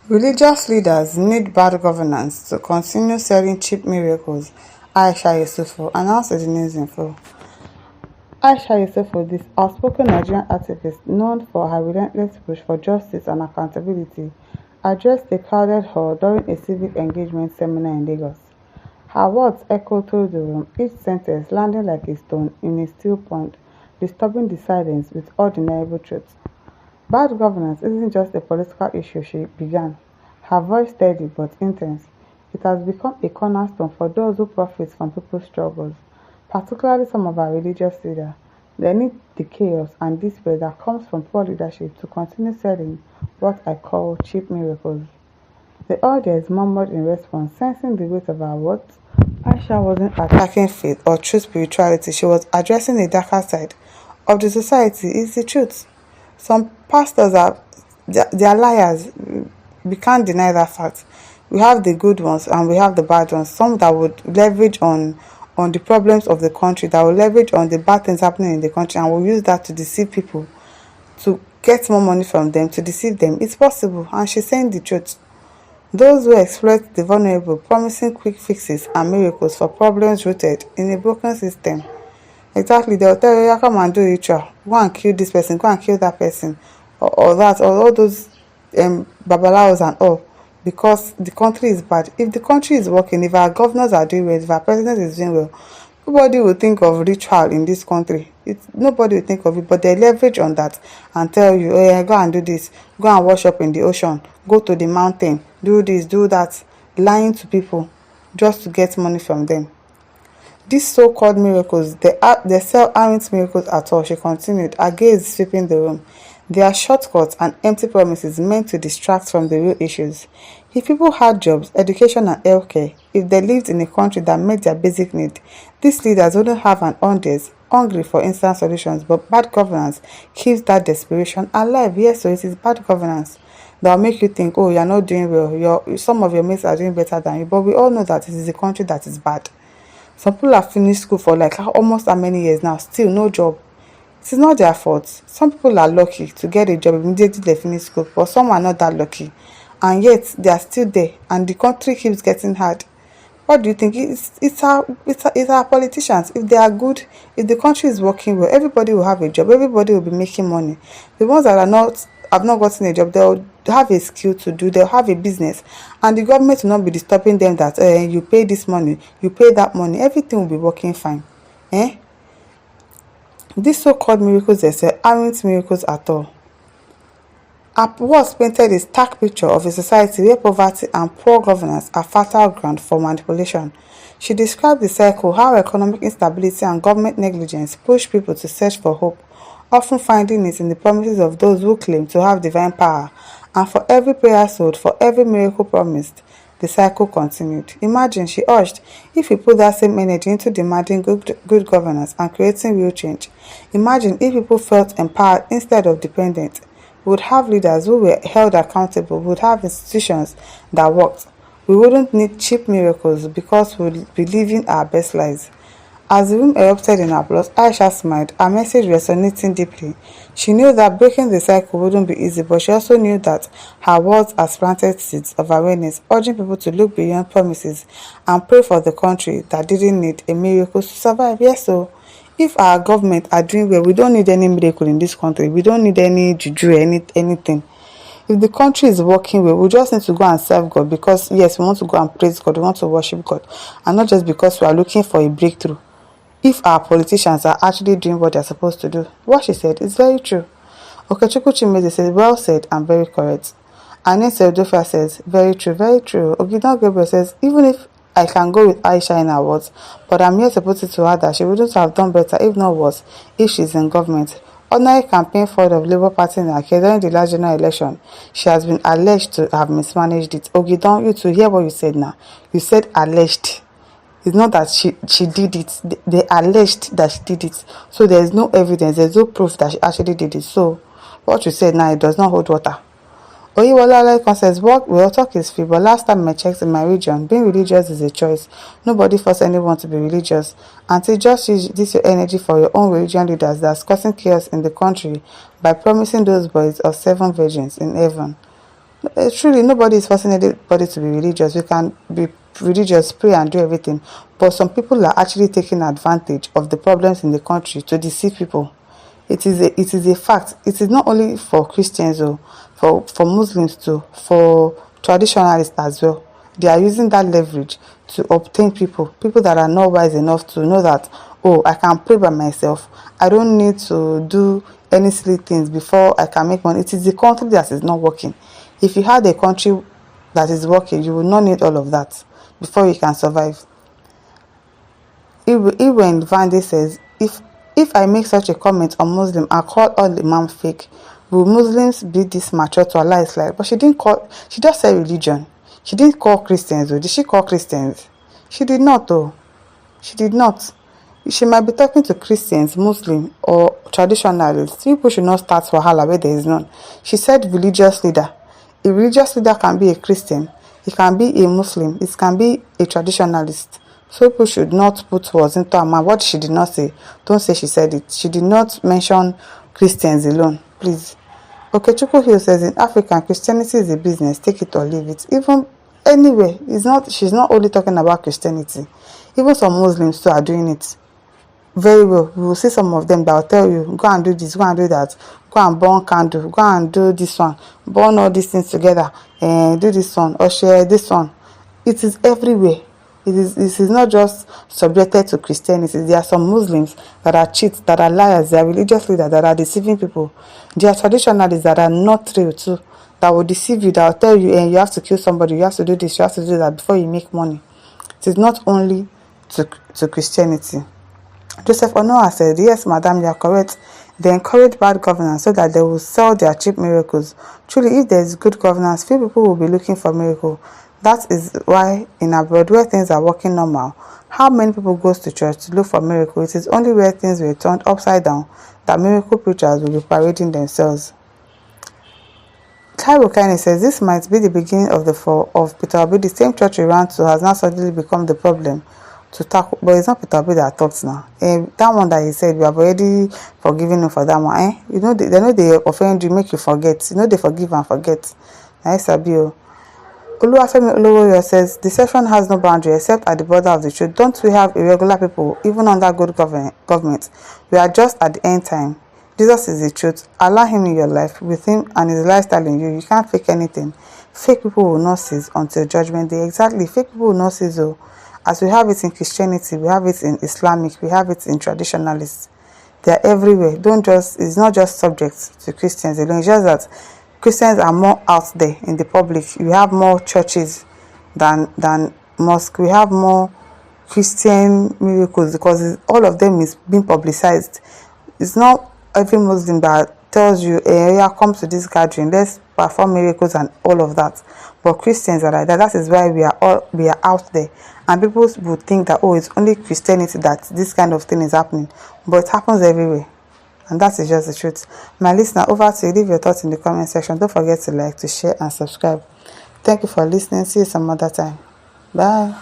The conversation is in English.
Religious leaders need bad governance to continue selling cheap miracles, Aisha Yesufu announced in the news info. Aisha Yesufu, this outspoken Nigerian activist known for her relentless push for justice and accountability, addressed a crowded hall during a civic engagement seminar in Lagos. Her words echoed through the room, each sentence landing like a stone in a steel pond, disturbing the silence with undeniable truth. Bad governance isn't just a political issue, she began, her voice steady but intense. It has become a cornerstone for those who profit from people's struggles, particularly some of our religious leaders. They need the chaos and despair that comes from poor leadership to continue selling what I call cheap miracles. The audience murmured in response, sensing the weight of our words. Aisha wasn't attacking faith or true spirituality, she was addressing the darker side of the society. It's the truth. Some pastors they are liars. We can't deny that fact. We have the good ones and we have the bad ones. Some that would leverage on the problems of the country, that will leverage on the bad things happening in the country and will use that to deceive people, to get more money from them, to deceive them. It's possible, and she's saying the truth. Those who exploit the vulnerable, promising quick fixes and miracles for problems rooted in a broken system. Exactly, they'll tell you, "Yeah, come and do ritual. Go and kill this person, go and kill that person, or that, or all those babalaos and all, because the country is bad." If the country is working, if our governors are doing well, if our president is doing well, nobody will think of ritual in this country. Nobody will think of it, but they leverage on that and tell you, "Oh yeah, go and do this, go and wash up in the ocean, go to the mountain, do this, do that," lying to people just to get money from them. These so-called miracles they sell aren't miracles at all, she continued, her gaze sweeping the room. They are shortcuts and empty promises meant to distract from the real issues. If people had jobs, education and healthcare, if they lived in a country that met their basic need, these leaders wouldn't have an audience hungry for instant solutions, but bad governance keeps that desperation alive. Yes, so it is bad governance that will make you think, oh, you're not doing well, some of your mates are doing better than you, but we all know that it is a country that is bad. Some people have finished school for like almost how many years now, still no job. It is not their fault. Some people are lucky to get a job immediately they finish school, but some are not that lucky. And yet they are still there and the country keeps getting hard. What do you think? It's our politicians. If they are good, if the country is working well, everybody will have a job, everybody will be making money. The ones that are not have not gotten a job, they'll have a skill to do, they'll have a business, and the government will not be disturbing them that you pay this money, you pay that money, everything will be working fine. Eh? These so-called miracles they say aren't miracles at all. Words painted a stark picture of a society where poverty and poor governance are fertile ground for manipulation. She described the cycle, how economic instability and government negligence push people to search for hope, often finding it in the promises of those who claim to have divine power. And for every prayer sold, for every miracle promised, the cycle continued. Imagine, she urged, if we put that same energy into demanding good governance and creating real change. Imagine if people felt empowered instead of dependent. We would have leaders who were held accountable, we would have institutions that worked. We wouldn't need cheap miracles because we would be living our best lives. As the room erupted in applause, Aisha smiled, her message resonating deeply. She knew that breaking the cycle wouldn't be easy, but she also knew that her words had planted seeds of awareness, urging people to look beyond promises and pray for the country that didn't need a miracle to survive. Yes, so if our government are doing well, we don't need any miracle in this country. We don't need any juju, anything. If the country is working well, we just need to go and serve God because, yes, we want to go and praise God, we want to worship God, and not just because we are looking for a breakthrough. If our politicians are actually doing what they're supposed to do, what she said is very true. Okechukwu Chimeze says, well said and very correct. Anet Seudofia says, very true, very true. Ogidon Gabriel says, even if I can go with Aisha in her words, but I'm here to put it to her that she wouldn't have done better, if not worse, if she's in government. Ordinary campaign fraud of Labour Party in Ake during the last general election, she has been alleged to have mismanaged it. Ogidon, you to hear what you said now. You said alleged. It's not that she did it. They alleged that she did it. So there is no evidence, there's no proof that she actually did it. So what you said now, it does not hold water. Oyiwala says, well, talk is free, but last time I checked in my region, being religious is a choice. Nobody forced anyone to be religious. Until just use this your energy for your own religion leaders that's causing chaos in the country by promising those boys of 7 virgins in heaven. Truly, nobody is forcing anybody to be religious. We can be religious, pray and do everything. But some people are actually taking advantage of the problems in the country to deceive people. It is a fact. It is not only for Christians or for Muslims too, for traditionalists as well. They are using that leverage to obtain people that are not wise enough to know that, oh, I can pray by myself. I don't need to do any silly things before I can make money. It is the country that is not working. If you had a country that is working, you will not need all of that before you can survive. Even Vande says, if I make such a comment on Muslim and call all Imam fake, will Muslims be this mature to Allah is like? But she didn't call. She just said religion. She didn't call Christians. Though. Did she call Christians? She did not. Though. She did not. She might be talking to Christians, Muslim, or traditionalists. People should not start wahala where there is none. She said religious leader. A religious leader can be a Christian. It can be a Muslim. It can be a traditionalist. So people should not put words into her mouth. What she did not say, don't say she said it. She did not mention Christians alone, please. Okechukwu Hill says in Africa, Christianity is a business. Take it or leave it. Even anywhere, it's not. She's not only talking about Christianity. Even some Muslims too are doing it very well. We will see some of them that will tell you, go and do this, go and do that, go and burn candle, go and do this one, burn all these things together, and do this one, or share this one. It is everywhere. This is not just subjected to Christianity. There are some Muslims that are cheats, that are liars, they are religious leaders that are deceiving people. There are traditionalists that are not real too, that will deceive you, that will tell you, you have to kill somebody, you have to do this, you have to do that before you make money. It is not only to Christianity. Joseph Onoa said, yes, madam, you are correct. They encourage bad governance so that they will sell their cheap miracles. Truly, if there is good governance, few people will be looking for miracle. That is why in abroad, where things are working normal, how many people goes to church to look for miracle? It is only where things were turned upside down that miracle preachers will be parading themselves. Taiwo Kane says this might be the beginning of the fall of Peter Obi. The same church we ran to has now suddenly become the problem to tackle, but it's not Peter Obi that talks now. That one that he said, we have already forgiven him for that one. You know, they know they offend you, make you forget. You know, they forgive and forget. Nice Abio. Oluwafemi Olowoyo says, deception has no boundary except at the border of the truth. Don't we have irregular people, even under good government? We are just at the end time. Jesus is the truth. Allow him in your life, with him and his lifestyle in you. You can't fake anything. Fake people will not cease until judgment day. Exactly, fake people will not cease. Oh. As we have it in Christianity, we have it in Islamic, we have it in traditionalists. They are everywhere. It's not just subject to Christians alone. It's just that Christians are more out there in the public. We have more churches than mosque. We have more Christian miracles because all of them is being publicized. It's not every Muslim that tells you, yeah, come to this gathering, let's perform miracles and all of that. But Christians are like that. That is why we are out there, and people would think that, oh, it's only Christianity that this kind of thing is happening, but it happens everywhere, and that is just the truth. My listener, over to you. Leave your thoughts in the comment section. Don't forget to like, to share, and subscribe. Thank you for listening. See you some other time. Bye.